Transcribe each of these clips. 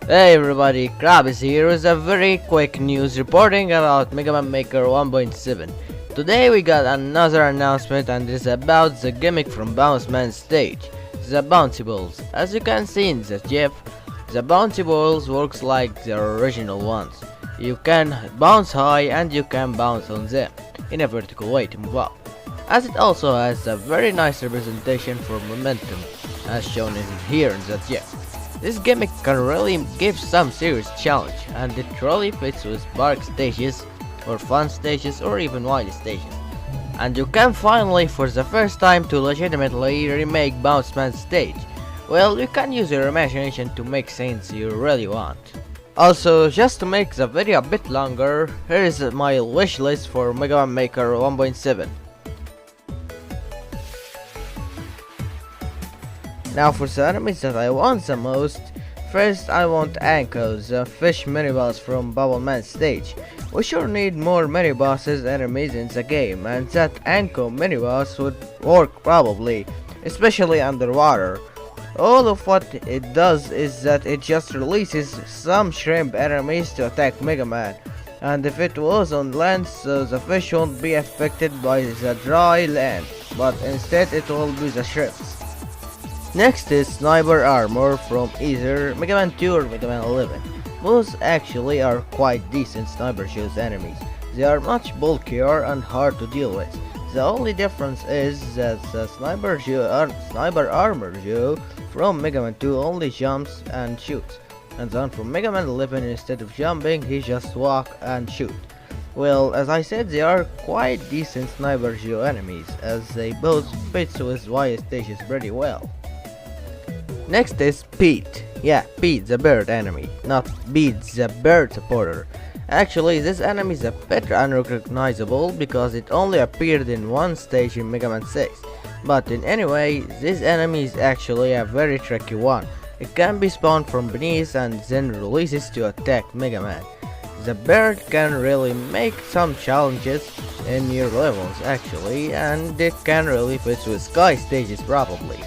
Hey everybody, Krabs here with a very quick news reporting about Megaman Maker 1.7. Today we got another announcement and it's about the gimmick from Bouncy stage, the Bouncy Balls. As you can see in the GIF, the Bouncy Balls works like the original ones. You can bounce high and you can bounce on them in a vertical way to move up. As it also has a very nice representation for momentum, as shown in here in the GIF. This gimmick can really give some serious challenge, and it really fits with bark stages, or fun stages, or even wild stages. And you can finally, for the first time, to legitimately remake Bounceman's stage. Well, you can use your imagination to make things you really want. Also, just to make the video a bit longer, here is my wish list for Megaman Maker 1.7. Now for the enemies that I want the most, first I want Anko, the fish mini-boss from Bubble Man's stage. We sure need more mini-bosses enemies in the game, and that Anko mini-boss would work probably, especially underwater. All of what it does is that it just releases some shrimp enemies to attack Mega Man, and if it was on land, so the fish won't be affected by the dry land, but instead it will be the shrimps. Next is Sniper Armor from either Megaman 2 or Megaman 11. Both actually are quite decent Sniper Shoes enemies. They are much bulkier and hard to deal with. The only difference is that the Sniper Armor Shoe from Megaman 2 only jumps and shoots, and then from Megaman 11 instead of jumping he just walk and shoot. Well, as I said, they are quite decent Sniper Shoe enemies, as they both fit with wild stages pretty well. Next is Pete. Yeah, Pete the bird enemy, not Pete the bird supporter. Actually, this enemy is a bit unrecognizable because it only appeared in one stage in Mega Man 6. But in any way, this enemy is actually a very tricky one. It can be spawned from beneath and then releases to attack Mega Man. The bird can really make some challenges in your levels actually, and it can really fit with sky stages probably.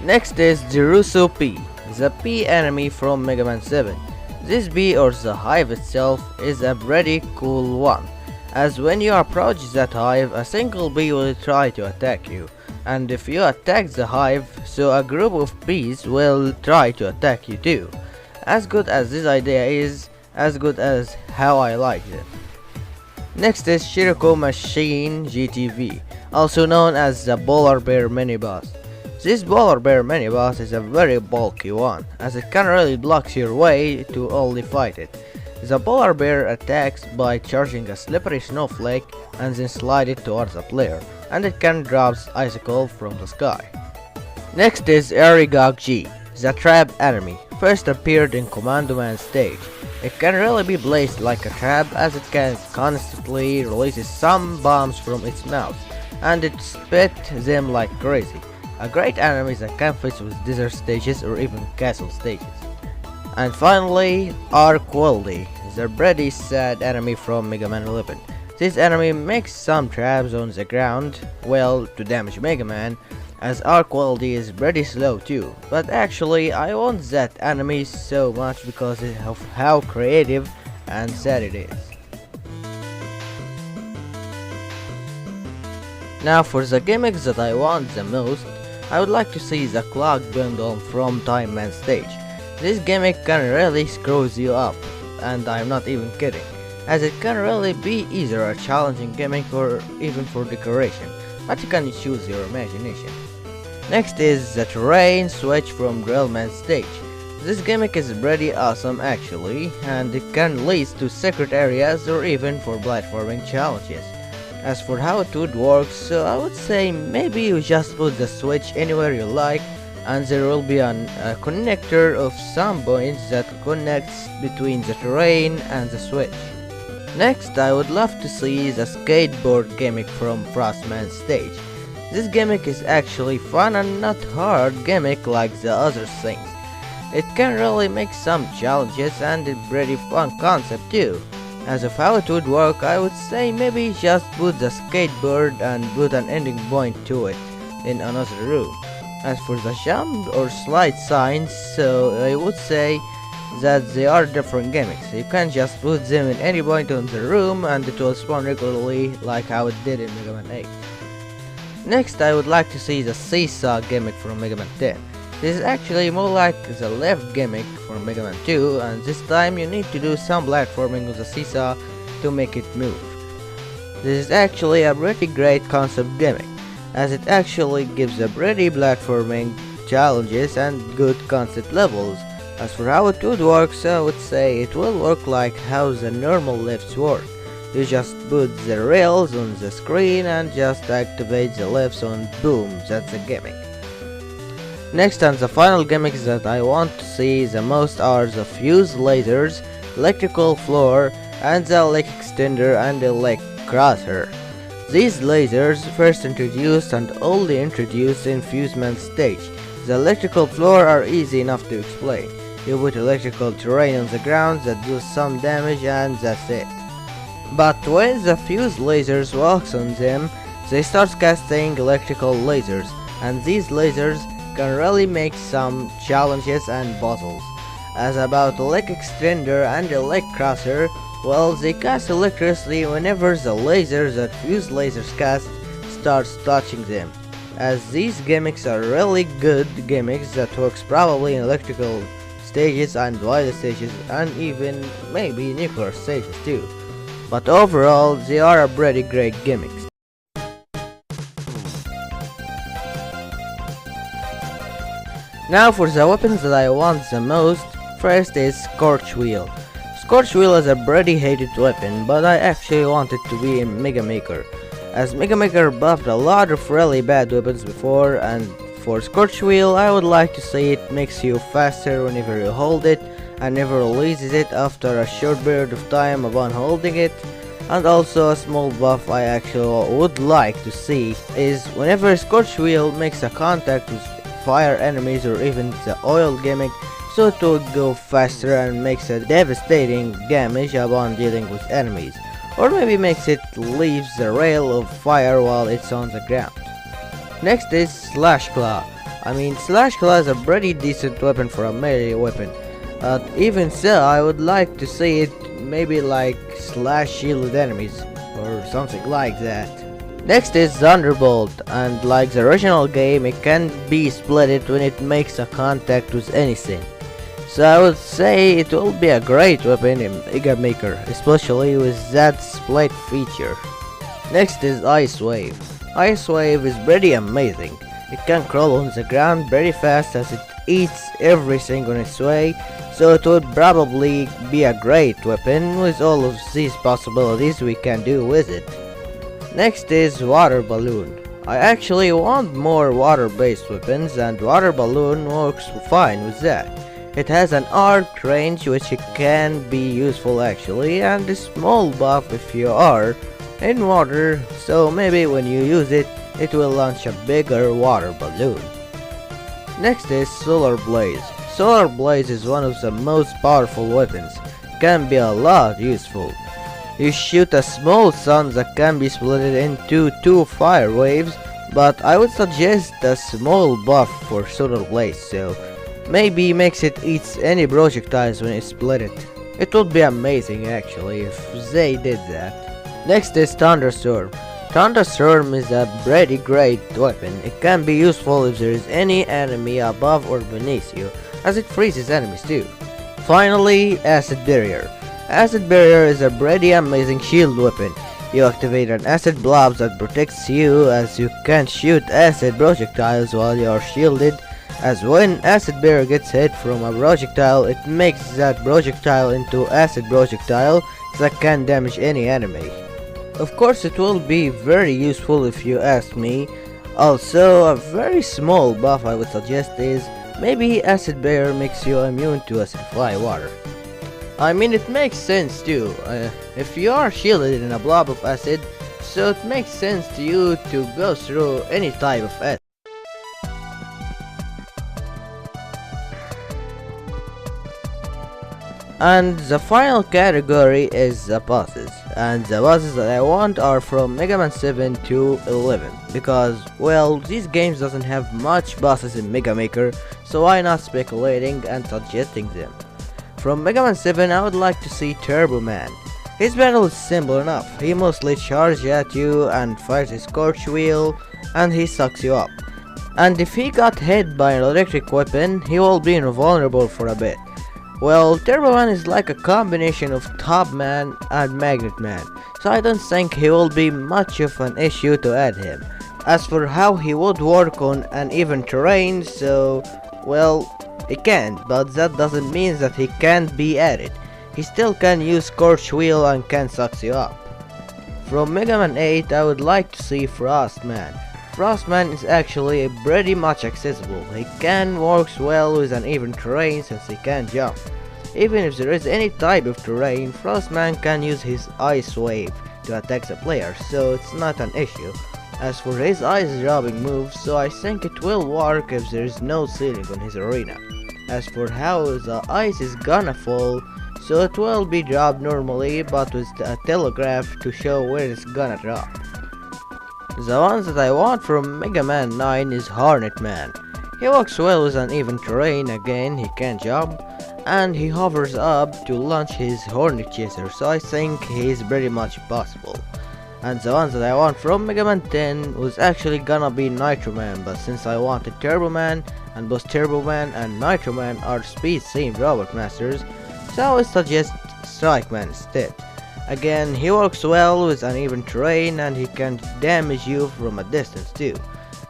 Next is Jeruso P, the P enemy from Mega Man 7. This bee or the hive itself is a pretty cool one, as when you approach that hive, a single bee will try to attack you, and if you attack the hive, so a group of bees will try to attack you too. As good as this idea is, as good as how I like it. Next is Shiroko Machine GTV, also known as the Polar Bear mini-boss. This Polar Bear mini-boss is a very bulky one, as it can really block your way to only fight it. The Polar Bear attacks by charging a slippery snowflake and then slide it towards a player, and it can drop icicle from the sky. Next is Arigog G, the trap enemy, first appeared in Commando Man stage. It can really be placed like a trap as it can constantly releases some bombs from its mouth, and it spit them like crazy. A great enemy that can fit with desert stages or even castle stages. And finally, Arkwildy, the pretty sad enemy from Mega Man 11. This enemy makes some traps on the ground, well, to damage Mega Man, as Arkwildy is pretty slow too. But actually, I want that enemy so much because of how creative and sad it is. Now for the gimmicks that I want the most, I would like to see the clock bundle from Time Man stage. This gimmick can really screws you up, and I'm not even kidding, as it can really be either a challenging gimmick or even for decoration, but you can choose your imagination. Next is the terrain switch from Drill Man stage. This gimmick is pretty awesome actually, and it can lead to secret areas or even for platforming challenges. As for how it would work, so I would say maybe you just put the switch anywhere you like, and there will be a connector of some points that connects between the terrain and the switch. Next, I would love to see the skateboard gimmick from Frostman's stage. This gimmick is actually fun and not hard gimmick like the other things. It can really make some challenges and a pretty fun concept too. As of how it would work, I would say maybe just put the skateboard and put an ending point to it in another room. As for the jump or slide signs, so I would say that they are different gimmicks. You can't just put them in any point in the room and it will spawn regularly like how it did in Mega Man 8. Next, I would like to see the seesaw gimmick from Mega Man 10. This is actually more like the lift gimmick from Mega Man 2, and this time you need to do some platforming with the seesaw to make it move. This is actually a pretty great concept gimmick, as it actually gives a pretty platforming challenges and good concept levels. As for how it would work, I would say it will work like how the normal lifts work. You just put the rails on the screen and just activate the lifts on boom, that's a gimmick. Next and the final gimmicks that I want to see the most are the fuse lasers, electrical floor, and the leg extender and the leg crosser. These lasers first introduced and only introduced in Fusement stage. The electrical floor are easy enough to explain. You put electrical terrain on the ground that does some damage and that's it. But when the fuse lasers walks on them, they start casting electrical lasers, and these lasers can really make some challenges and puzzles. As about the leg extender and the leg crosser, well, they cast electricity whenever the lasers that fuse lasers cast starts touching them. As these gimmicks are really good gimmicks that works probably in electrical stages and wild stages and even maybe nuclear stages too. But overall, they are a pretty great gimmicks. Now for the weapons that I want the most, first is Scorch Wheel. Scorch Wheel is a pretty hated weapon, but I actually want it to be in Mega Maker, as Mega Maker buffed a lot of really bad weapons before, and for Scorch Wheel I would like to see it makes you faster whenever you hold it and never releases it after a short period of time upon holding it. And also a small buff I actually would like to see is whenever Scorch Wheel makes a contact with fire enemies or even the oil gimmick, so it will go faster and makes a devastating damage upon dealing with enemies, or maybe makes it leaves the rail of fire while it's on the ground. Next is Slash Claw. Slash Claw is a pretty decent weapon for a melee weapon. Even so, I would like to see it maybe like slash shielded enemies or something like that. Next is Thunderbolt, and like the original game, it can be splitted when it makes a contact with anything. So I would say it will be a great weapon in Mega Maker, especially with that split feature. Next is Ice Wave. Ice Wave is pretty amazing. It can crawl on the ground very fast as it eats everything on its way, so it would probably be a great weapon with all of these possibilities we can do with it. Next is Water Balloon. I actually want more water-based weapons, and Water Balloon works fine with that. It has an arc range which can be useful actually, and a small buff if you are in water, so maybe when you use it, it will launch a bigger water balloon. Next is Solar Blaze. Solar Blaze is one of the most powerful weapons. Can be a lot useful. You shoot a small sun that can be split into 2 fire waves, but I would suggest a small buff for Solar Blaze, so maybe makes it eats any projectiles when it's split it. It would be amazing actually if they did that. Next is Thunderstorm. Thunderstorm is a pretty great weapon. It can be useful if there is any enemy above or beneath you, as it freezes enemies too. Finally, Acid Barrier. Acid Barrier is a pretty amazing shield weapon. You activate an acid blob that protects you, as you can't shoot acid projectiles while you are shielded, as when Acid Barrier gets hit from a projectile, it makes that projectile into acid projectile that can damage any enemy. Of course, it will be very useful if you ask me. Also, a very small buff I would suggest is maybe Acid Barrier makes you immune to acid fly water. It makes sense too. If you are shielded in a blob of acid, so it makes sense to you to go through any type of acid. And the final category is the bosses, and the bosses that I want are from Mega Man 7 to 11, because, well, these games doesn't have much bosses in Mega Maker, so why not speculating and suggesting them. From Megaman 7 I would like to see Turbo Man. His battle is simple enough. He mostly charges at you and fires his scorch wheel and he sucks you up. And if he got hit by an electric weapon, he will be invulnerable for a bit. Well, Turbo Man is like a combination of Top Man and Magnet Man, so I don't think he will be much of an issue to add him. As for how he would work on uneven terrain, so, well, he can't, but that doesn't mean that he can't be added. He still can use Scorch Wheel and can suck you up. From Mega Man 8 I would like to see Frost Man. Frost Man is actually pretty much accessible. He can works well with uneven terrain since he can jump. Even if there is any type of terrain, Frost Man can use his Ice Wave to attack the player, so it's not an issue. As for his ice dropping moves, so I think it will work if there is no ceiling on his arena. As for how the ice is gonna fall, so it will be dropped normally but with a telegraph to show where it's gonna drop. The ones that I want from Mega Man 9 is Hornet Man. He works well with uneven terrain, again he can jump, and he hovers up to launch his Hornet Chaser, so I think he is pretty much possible. And the ones that I want from Mega Man 10 was actually gonna be Nitro Man, but since I wanted Turbo Man, and both Turbo Man and Nitro Man are speed themed robot masters, so I would suggest Strike Man instead. Again, he works well with uneven terrain and he can damage you from a distance too.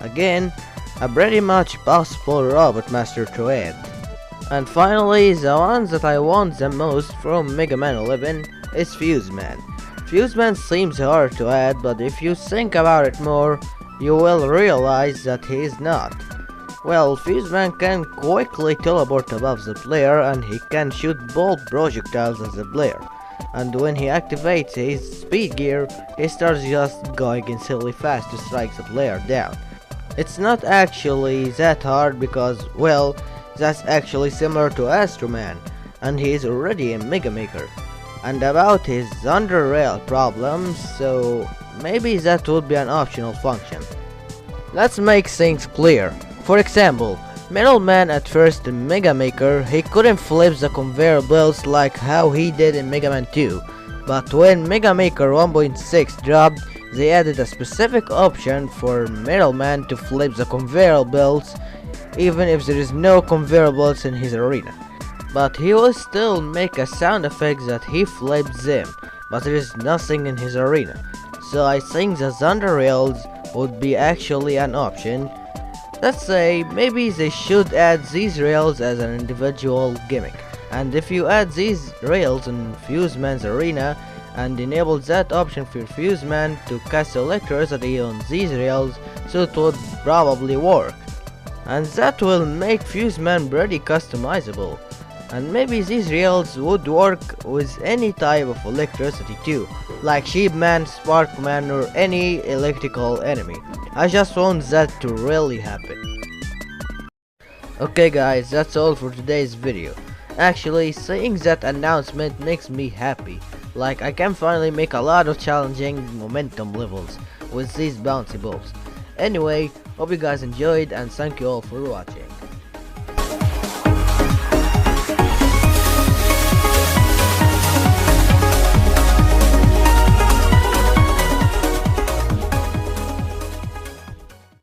Again, a pretty much possible robot master to add. And finally, the ones that I want the most from Mega Man 11 is Fuse Man. Fuse Man seems hard to add, but if you think about it more, you will realize that he is not. Well, Fuse Man can quickly teleport above the player and he can shoot bolt projectiles at the player. And when he activates his speed gear, he starts just going insanely fast to strike the player down. It's not actually that hard because, well, that's actually similar to Astro Man, and he is already a Mega Maker. And about his Thunder Rail problems, so maybe that would be an optional function. Let's make things clear. For example, Metal Man at first in Mega Maker, he couldn't flip the conveyor belts like how he did in Mega Man 2, but when Mega Maker 1.6 dropped, they added a specific option for Metal Man to flip the conveyor belts even if there is no conveyor belts in his arena. But he will still make a sound effect that he flips them, but there is nothing in his arena. So I think the Thunder Rails would be actually an option. Let's say maybe they should add these rails as an individual gimmick. And if you add these rails in Fuse Man's arena and enable that option for Fuse Man to cast electricity on these rails, so it would probably work. And that will make Fuse Man pretty customizable. And maybe these rails would work with any type of electricity too, like Sheep Man, Spark Man or any electrical enemy. I just want that to really happen. Okay guys, that's all for today's video. Actually, seeing that announcement makes me happy. Like I can finally make a lot of challenging momentum levels with these bouncy balls. Anyway, hope you guys enjoyed and thank you all for watching.